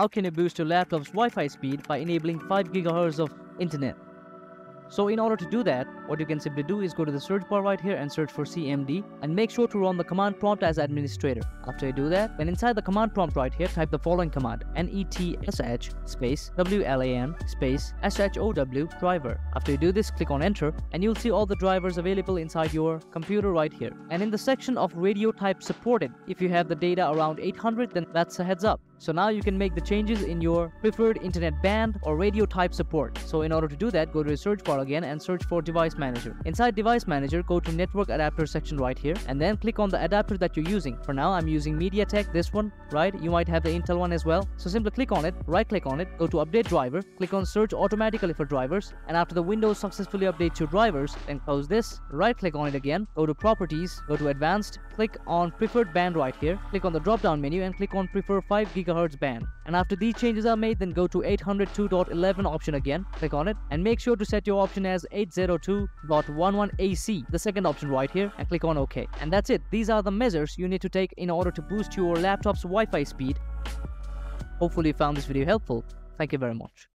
how can you boost your laptop's Wi-Fi speed by enabling 5 GHz of internet. So in order to do that, what you can simply do is go to the search bar right here and search for CMD and make sure to run the command prompt as administrator. After you do that, then inside the command prompt right here, type the following command: netsh space WLAN space SHOW driver. After you do this, click on enter and you'll see all the drivers available inside your computer right here. And in the section of radio type supported, if you have the data around 800, then that's a heads up. So now you can make the changes in your preferred internet band or radio type support. So in order to do that, go to the search bar again and search for device manager. Inside device manager, go to network adapter section right here and then click on the adapter that you're using. For now, I'm using MediaTek, this one, right? You might have the Intel one as well. So simply click on it, right click on it, go to update driver, click on search automatically for drivers, and after the Windows successfully updates your drivers, then close this, right click on it again, go to properties, go to advanced, click on preferred band right here, click on the drop down menu and click on prefer 5 GHz band. And after these changes are made, then go to 802.11 option again, click on it and make sure to set your option as 802.11 AC, the second option right here, and click on OK. And that's it. These are the measures you need to take in order to boost your laptop's Wi-Fi speed. Hopefully you found this video helpful. Thank you very much.